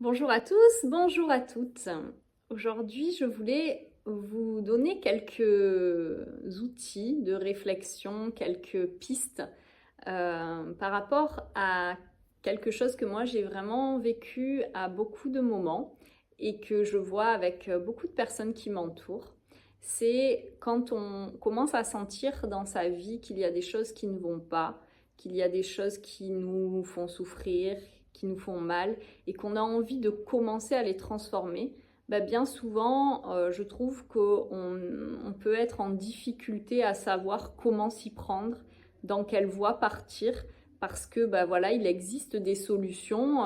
Bonjour à tous, bonjour à toutes. Aujourd'hui, je voulais vous donner quelques outils de réflexion, quelques pistes par rapport à quelque chose que moi j'ai vraiment vécu à beaucoup de moments et que je vois avec beaucoup de personnes qui m'entourent. C'est quand on commence à sentir dans sa vie qu'il y a des choses qui ne vont pas, qu'il y a des choses qui nous font souffrir, qui nous font mal et qu'on a envie de commencer à les transformer. Bah bien souvent, je trouve qu'on peut être en difficulté à savoir comment s'y prendre, dans quelle voie partir, parce que bah voilà, il existe des solutions.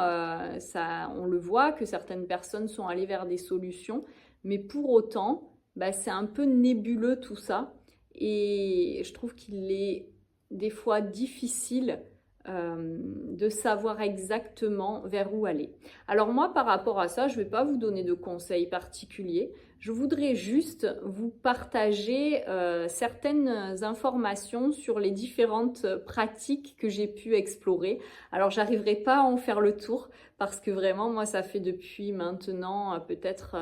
Ça, on le voit que certaines personnes sont allées vers des solutions, mais pour autant, bah, c'est un peu nébuleux tout ça, et je trouve qu'il est des fois difficile de savoir exactement vers où aller. Alors moi, par rapport à ça, je ne vais pas vous donner de conseils particuliers. Je voudrais juste vous partager certaines informations sur les différentes pratiques que j'ai pu explorer. Alors, j'arriverai pas à en faire le tour parce que vraiment, moi, ça fait depuis maintenant peut-être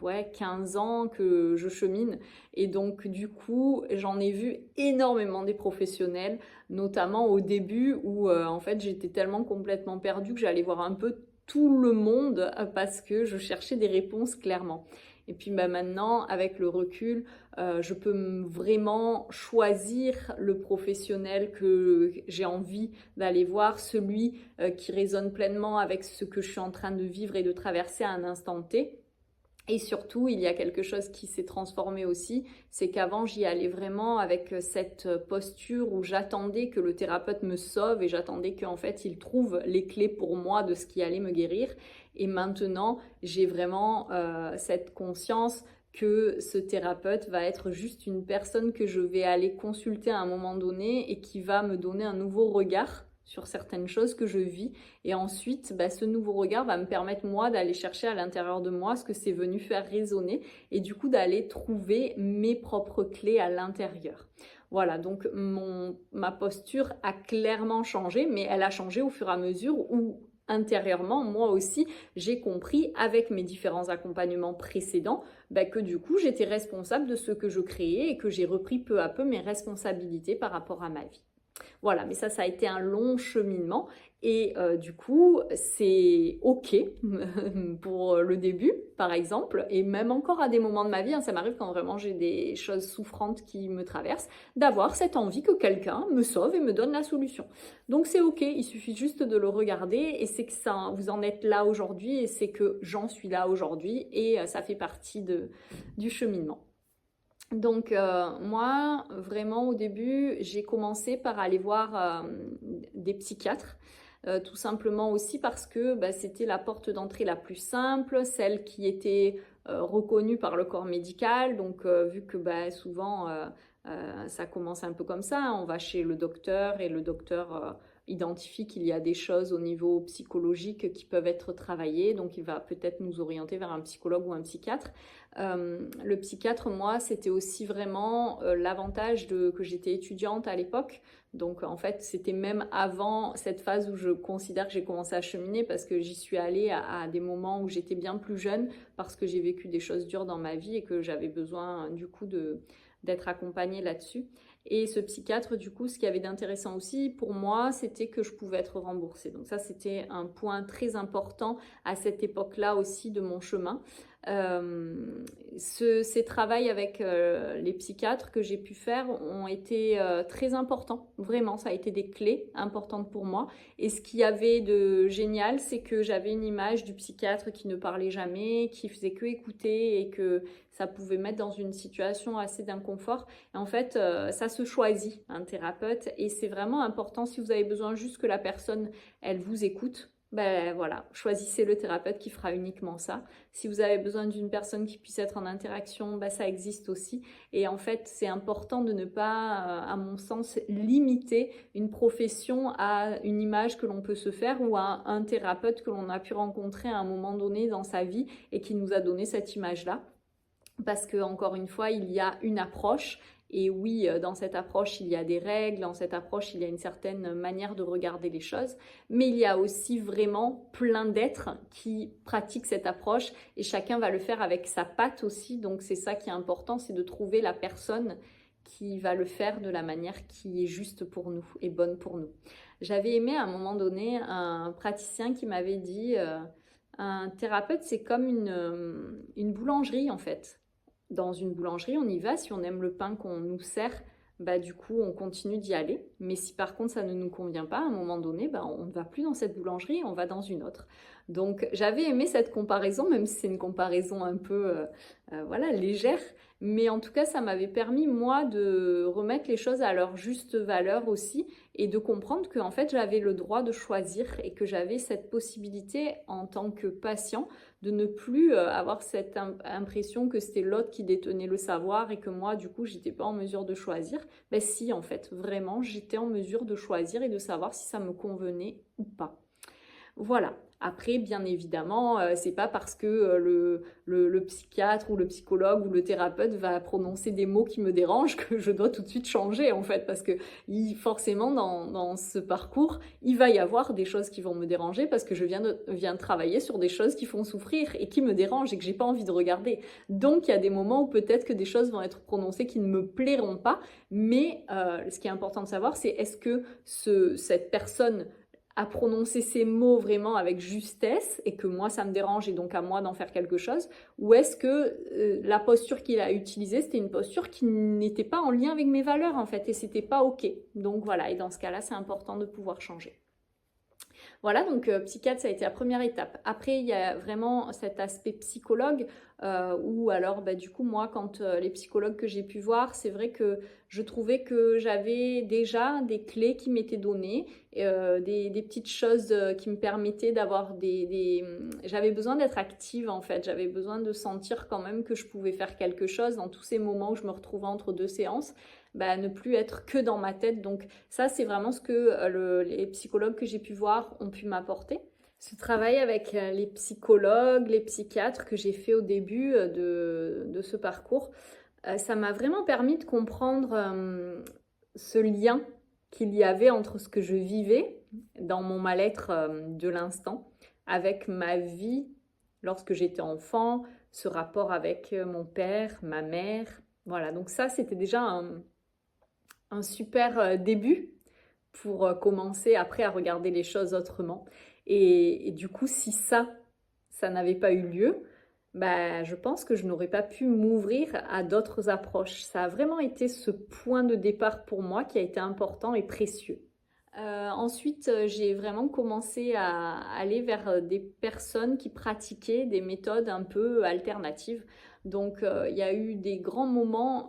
ouais, 15 ans que je chemine. Et donc, du coup, j'en ai vu énormément des professionnels, notamment au début où, en fait, j'étais tellement complètement perdue que j'allais voir un peu tout le monde parce que je cherchais des réponses clairement. Et puis bah, maintenant, avec le recul, je peux vraiment choisir le professionnel que j'ai envie d'aller voir, celui qui résonne pleinement avec ce que je suis en train de vivre et de traverser à un instant T. Et surtout, il y a quelque chose qui s'est transformé aussi, c'est qu'avant, j'y allais vraiment avec cette posture où j'attendais que le thérapeute me sauve et j'attendais qu'en fait, il trouve les clés pour moi de ce qui allait me guérir. Et maintenant, j'ai vraiment cette conscience que ce thérapeute va être juste une personne que je vais aller consulter à un moment donné et qui va me donner un nouveau regard sur certaines choses que je vis. Et ensuite, bah, ce nouveau regard va me permettre, moi, d'aller chercher à l'intérieur de moi ce que c'est venu faire résonner et du coup d'aller trouver mes propres clés à l'intérieur. Voilà, donc ma posture a clairement changé, mais elle a changé au fur et à mesure où intérieurement, moi aussi, j'ai compris avec mes différents accompagnements précédents bah, que du coup, j'étais responsable de ce que je créais et que j'ai repris peu à peu mes responsabilités par rapport à ma vie. Voilà, mais ça a été un long cheminement et du coup, c'est OK pour le début, par exemple, et même encore à des moments de ma vie, hein, ça m'arrive quand vraiment j'ai des choses souffrantes qui me traversent, d'avoir cette envie que quelqu'un me sauve et me donne la solution. Donc c'est OK, il suffit juste de le regarder et c'est que ça, vous en êtes là aujourd'hui et c'est que j'en suis là aujourd'hui et ça fait partie du cheminement. Donc moi, vraiment au début, j'ai commencé par aller voir des psychiatres, tout simplement aussi parce que bah, c'était la porte d'entrée la plus simple, celle qui était reconnue par le corps médical. Donc vu que bah, souvent ça commence un peu comme ça, hein, on va chez le docteur et le docteur identifie qu'il y a des choses au niveau psychologique qui peuvent être travaillées, donc il va peut-être nous orienter vers un psychologue ou un psychiatre. Le psychiatre, moi, c'était aussi vraiment l'avantage que j'étais étudiante à l'époque. Donc, en fait, c'était même avant cette phase où je considère que j'ai commencé à cheminer parce que j'y suis allée à des moments où j'étais bien plus jeune parce que j'ai vécu des choses dures dans ma vie et que j'avais besoin, du coup, d'être accompagnée là-dessus. Et ce psychiatre, du coup, ce qu'il y avait d'intéressant aussi pour moi, c'était que je pouvais être remboursée. Donc ça, c'était un point très important à cette époque-là aussi de mon chemin. Ces travaux avec les psychiatres que j'ai pu faire ont été très importants. Vraiment, ça a été des clés importantes pour moi. Et ce qu'il y avait de génial, c'est que j'avais une image du psychiatre qui ne parlait jamais, qui faisait que écouter et que ça pouvait mettre dans une situation assez d'inconfort. Et en fait, ça se choisit, un thérapeute. Et c'est vraiment important si vous avez besoin juste que la personne, elle vous écoute. Ben voilà, choisissez le thérapeute qui fera uniquement ça. Si vous avez besoin d'une personne qui puisse être en interaction, ben ça existe aussi. Et en fait, c'est important de ne pas, à mon sens, limiter une profession à une image que l'on peut se faire ou à un thérapeute que l'on a pu rencontrer à un moment donné dans sa vie et qui nous a donné cette image-là. Parce que, encore une fois, il y a une approche Et oui, dans cette approche, il y a des règles, dans cette approche, il y a une certaine manière de regarder les choses, mais il y a aussi vraiment plein d'êtres qui pratiquent cette approche et chacun va le faire avec sa patte aussi. Donc c'est ça qui est important, c'est de trouver la personne qui va le faire de la manière qui est juste pour nous et bonne pour nous. J'avais aimé à un moment donné un praticien qui m'avait dit un thérapeute, c'est comme une boulangerie en fait. Dans une boulangerie, on y va, si on aime le pain qu'on nous sert, bah, du coup, on continue d'y aller. Mais si par contre ça ne nous convient pas, à un moment donné, bah, on ne va plus dans cette boulangerie, on va dans une autre. Donc j'avais aimé cette comparaison, même si c'est une comparaison un peu voilà, légère. Mais en tout cas, ça m'avait permis, moi, de remettre les choses à leur juste valeur aussi et de comprendre qu'en fait, j'avais le droit de choisir et que j'avais cette possibilité en tant que patient de ne plus avoir cette impression que c'était l'autre qui détenait le savoir et que moi, du coup, j'étais pas en mesure de choisir. Ben si, en fait, vraiment, j'étais en mesure de choisir et de savoir si ça me convenait ou pas. Voilà. Après, bien évidemment, c'est pas parce que le psychiatre ou le psychologue ou le thérapeute va prononcer des mots qui me dérangent que je dois tout de suite changer, en fait, parce que forcément, dans ce parcours, il va y avoir des choses qui vont me déranger parce que je viens de travailler sur des choses qui font souffrir et qui me dérangent et que j'ai pas envie de regarder. Donc, il y a des moments où peut-être que des choses vont être prononcées qui ne me plairont pas, mais ce qui est important de savoir, c'est est-ce que cette personne à prononcer ces mots vraiment avec justesse et que moi ça me dérange et donc à moi d'en faire quelque chose, ou est-ce que la posture qu'il a utilisée c'était une posture qui n'était pas en lien avec mes valeurs en fait et c'était pas ok. Donc voilà, et dans ce cas-là c'est important de pouvoir changer. Voilà, donc psychiatre, ça a été la première étape. Après, il y a vraiment cet aspect psychologue, où alors, bah, du coup, moi, quand les psychologues que j'ai pu voir, c'est vrai que je trouvais que j'avais déjà des clés qui m'étaient données, des petites choses qui me permettaient d'avoir J'avais besoin d'être active, en fait. J'avais besoin de sentir quand même que je pouvais faire quelque chose dans tous ces moments où je me retrouvais entre deux séances. Bah, ne plus être que dans ma tête. Donc ça, c'est vraiment ce que les psychologues que j'ai pu voir ont pu m'apporter. Ce travail avec les psychologues, les psychiatres que j'ai fait au début de ce parcours, ça m'a vraiment permis de comprendre ce lien qu'il y avait entre ce que je vivais dans mon mal-être de l'instant avec ma vie lorsque j'étais enfant, ce rapport avec mon père, ma mère. Voilà, donc ça, c'était déjà un super début pour commencer après à regarder les choses autrement. Et du coup, si ça n'avait pas eu lieu, bah, je pense que je n'aurais pas pu m'ouvrir à d'autres approches. Ça a vraiment été ce point de départ pour moi qui a été important et précieux. Ensuite, j'ai vraiment commencé à aller vers des personnes qui pratiquaient des méthodes un peu alternatives. Donc, il y a eu des grands moments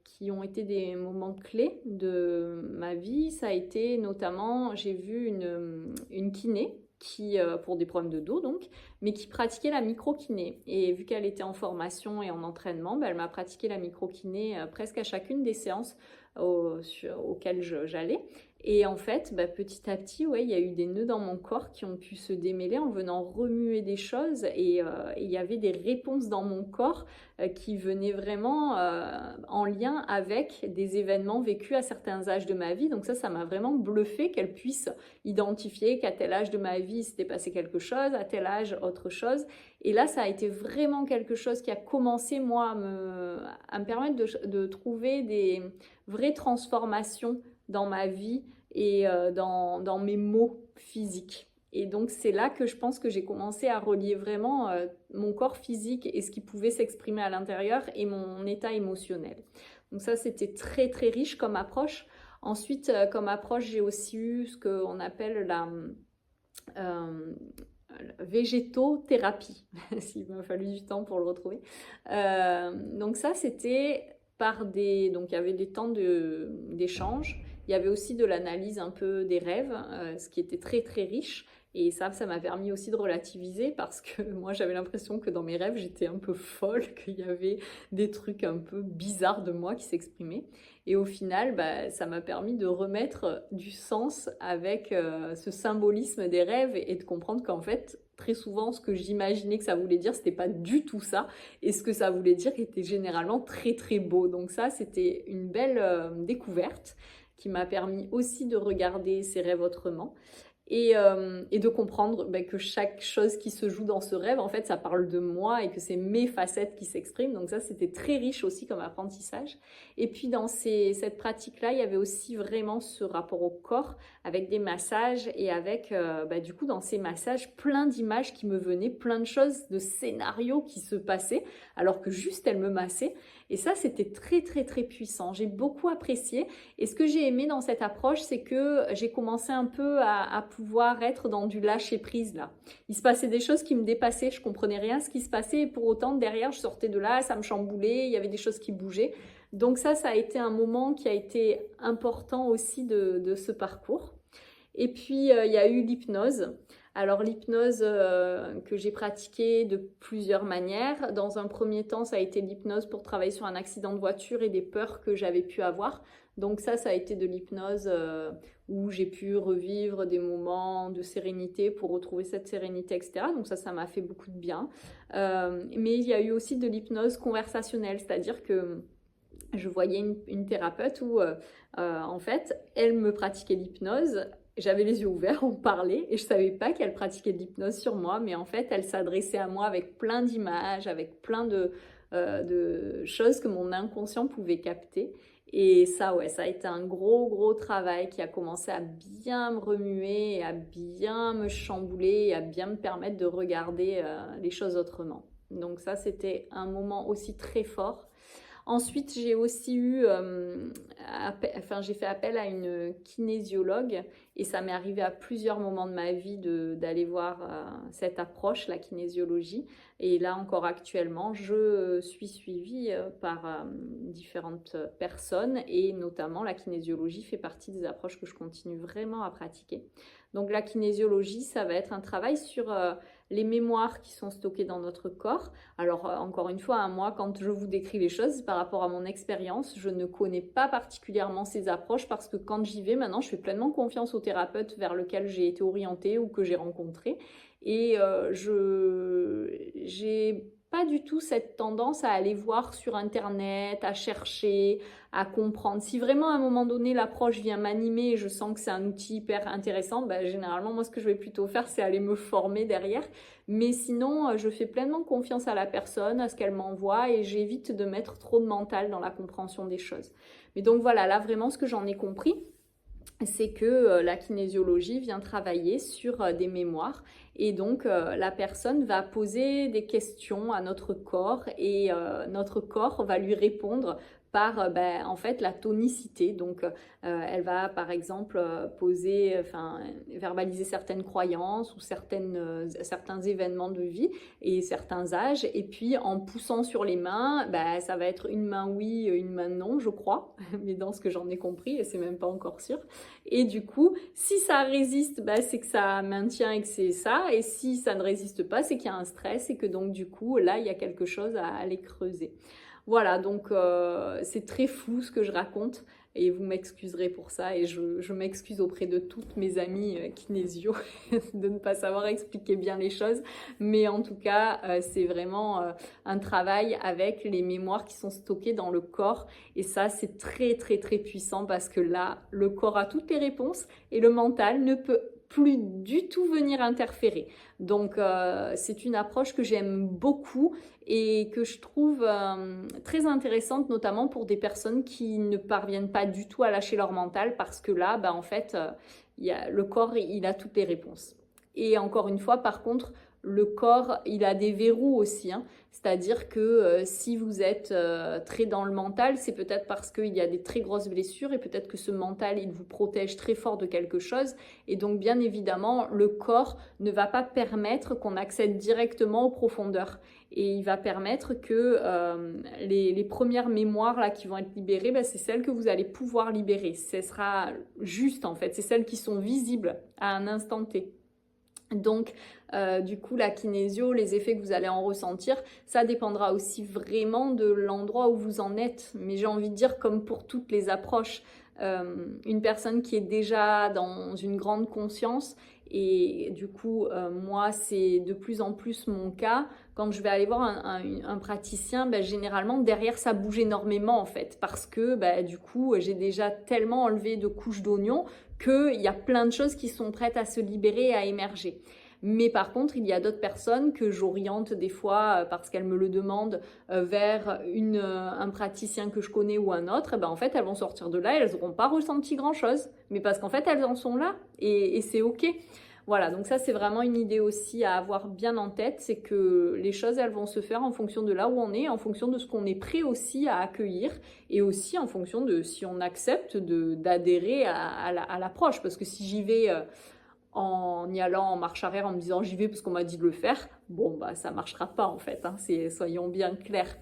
qui ont été des moments clés de ma vie. Ça a été notamment, j'ai vu une kiné qui, pour des problèmes de dos donc, mais qui pratiquait la micro-kiné. Et vu qu'elle était en formation et en entraînement, ben, elle m'a pratiqué la micro-kiné presque à chacune des séances auxquelles j'allais. Et en fait, bah, petit à petit, ouais, il y a eu des nœuds dans mon corps qui ont pu se démêler en venant remuer des choses. Et il y avait des réponses dans mon corps qui venaient vraiment en lien avec des événements vécus à certains âges de ma vie. Donc ça m'a vraiment bluffé qu'elle puisse identifier qu'à tel âge de ma vie, il s'était passé quelque chose, à tel âge, autre chose. Et là, ça a été vraiment quelque chose qui a commencé, moi, à me permettre de trouver des vraies transformations dans ma vie et dans mes mots physiques. Et donc c'est là que je pense que j'ai commencé à relier vraiment mon corps physique et ce qui pouvait s'exprimer à l'intérieur et mon état émotionnel. Donc ça c'était très très riche comme approche. Ensuite comme approche j'ai aussi eu ce qu'on appelle la végétothérapie, s'il m'a fallu du temps pour le retrouver. Donc ça c'était donc il y avait des temps d'échange. Il y avait aussi de l'analyse un peu des rêves, ce qui était très très riche. Et ça m'a permis aussi de relativiser parce que moi, j'avais l'impression que dans mes rêves, j'étais un peu folle, qu'il y avait des trucs un peu bizarres de moi qui s'exprimaient. Et au final, bah, ça m'a permis de remettre du sens avec ce symbolisme des rêves et de comprendre qu'en fait, très souvent, ce que j'imaginais que ça voulait dire, c'était pas du tout ça. Et ce que ça voulait dire était généralement très très beau. Donc ça, c'était une belle découverte qui m'a permis aussi de regarder ces rêves autrement et de comprendre bah, que chaque chose qui se joue dans ce rêve, en fait, ça parle de moi et que c'est mes facettes qui s'expriment. Donc ça, c'était très riche aussi comme apprentissage. Et puis dans cette pratique-là, il y avait aussi vraiment ce rapport au corps avec des massages et avec, bah, du coup, dans ces massages, plein d'images qui me venaient, plein de choses, de scénarios qui se passaient, alors que juste elle me massait. Et ça, c'était très, très, très puissant. J'ai beaucoup apprécié. Et ce que j'ai aimé dans cette approche, c'est que j'ai commencé un peu à pouvoir être dans du lâcher-prise là. Il se passait des choses qui me dépassaient, je comprenais rien ce qui se passait et pour autant derrière je sortais de là, ça me chamboulait, il y avait des choses qui bougeaient. Donc ça a été un moment qui a été important aussi de ce parcours. Et puis il y a eu l'hypnose. Alors l'hypnose que j'ai pratiquée de plusieurs manières. Dans un premier temps, ça a été l'hypnose pour travailler sur un accident de voiture et des peurs que j'avais pu avoir. Donc ça a été de l'hypnose où j'ai pu revivre des moments de sérénité pour retrouver cette sérénité, etc. Donc ça m'a fait beaucoup de bien. Mais il y a eu aussi de l'hypnose conversationnelle, c'est-à-dire que je voyais une thérapeute où en fait, elle me pratiquait l'hypnose. J'avais les yeux ouverts, on parlait et je savais pas qu'elle pratiquait de l'hypnose sur moi, mais en fait, elle s'adressait à moi avec plein d'images, avec plein de choses que mon inconscient pouvait capter. Et ça, ouais, ça a été un gros, gros travail qui a commencé à bien me remuer, et à bien me chambouler, et à bien me permettre de regarder les choses autrement. Donc ça, c'était un moment aussi très fort. Ensuite, j'ai aussi eu, j'ai fait appel à une kinésiologue et ça m'est arrivé à plusieurs moments de ma vie d'aller voir cette approche, la kinésiologie. Et là encore actuellement, je suis suivie par différentes personnes et notamment la kinésiologie fait partie des approches que je continue vraiment à pratiquer. Donc la kinésiologie, ça va être un travail sur les mémoires qui sont stockées dans notre corps. Alors encore une fois, moi quand je vous décris les choses par rapport à mon expérience, je ne connais pas particulièrement ces approches parce que quand j'y vais maintenant, je fais pleinement confiance au thérapeute vers lequel j'ai été orientée ou que j'ai rencontré. Et j'ai pas du tout cette tendance à aller voir sur internet, à chercher, à comprendre. Si vraiment à un moment donné l'approche vient m'animer et je sens que c'est un outil hyper intéressant, ben, généralement moi ce que je vais plutôt faire c'est aller me former derrière. Mais sinon je fais pleinement confiance à la personne, à ce qu'elle m'envoie et j'évite de mettre trop de mental dans la compréhension des choses. Mais donc voilà, là vraiment ce que j'en ai compris, c'est que la kinésiologie vient travailler sur des mémoires et donc la personne va poser des questions à notre corps et notre corps va lui répondre par en fait la tonicité. Donc elle va par exemple verbaliser certaines croyances ou certains événements de vie et certains âges et puis en poussant sur les mains, ça va être une main oui, une main non je crois, mais dans ce que j'en ai compris et c'est même pas encore sûr. Et du coup, si ça résiste, c'est que ça maintient et que c'est ça. Et si ça ne résiste pas, c'est qu'il y a un stress et que donc du coup, là, il y a quelque chose à aller creuser. Voilà, donc c'est très flou ce que je raconte et vous m'excuserez pour ça et je m'excuse auprès de toutes mes amies kinésio de ne pas savoir expliquer bien les choses, mais en tout cas c'est vraiment un travail avec les mémoires qui sont stockées dans le corps et ça c'est très très très puissant parce que là le corps a toutes les réponses et le mental ne peut plus du tout venir interférer. Donc c'est une approche que j'aime beaucoup et que je trouve très intéressante, notamment pour des personnes qui ne parviennent pas du tout à lâcher leur mental parce que là, en fait, le corps, il a toutes les réponses. Et encore une fois, par contre, le corps, il a des verrous aussi, hein. C'est-à-dire que si vous êtes très dans le mental, c'est peut-être parce qu'il y a des très grosses blessures et peut-être que ce mental, il vous protège très fort de quelque chose. Et donc, bien évidemment, le corps ne va pas permettre qu'on accède directement aux profondeurs. Et il va permettre que les premières mémoires là, qui vont être libérées, c'est celles que vous allez pouvoir libérer. Ce sera juste en fait, c'est celles qui sont visibles à un instant T. Donc, du coup, la kinésio, les effets que vous allez en ressentir, ça dépendra aussi vraiment de l'endroit où vous en êtes. Mais j'ai envie de dire, comme pour toutes les approches, une personne qui est déjà dans une grande conscience, et du coup, moi, c'est de plus en plus mon cas. Quand je vais aller voir un praticien, ben, généralement, derrière, ça bouge énormément, en fait. Parce que, ben, du coup, j'ai déjà tellement enlevé de couches d'oignons qu'il y a plein de choses qui sont prêtes à se libérer et à émerger. Mais par contre, il y a d'autres personnes que j'oriente des fois, parce qu'elles me le demandent, vers un praticien que je connais ou un autre. Et ben en fait, elles vont sortir de là et elles n'auront pas ressenti grand-chose. Mais parce qu'en fait, elles en sont là et c'est OK. Voilà, donc ça c'est vraiment une idée aussi à avoir bien en tête, c'est que les choses elles vont se faire en fonction de là où on est, en fonction de ce qu'on est prêt aussi à accueillir et aussi en fonction de si on accepte d'adhérer à l'approche. Parce que si j'y vais en y allant en marche arrière en me disant j'y vais parce qu'on m'a dit de le faire, bon bah ça marchera pas en fait, hein, soyons bien clairs.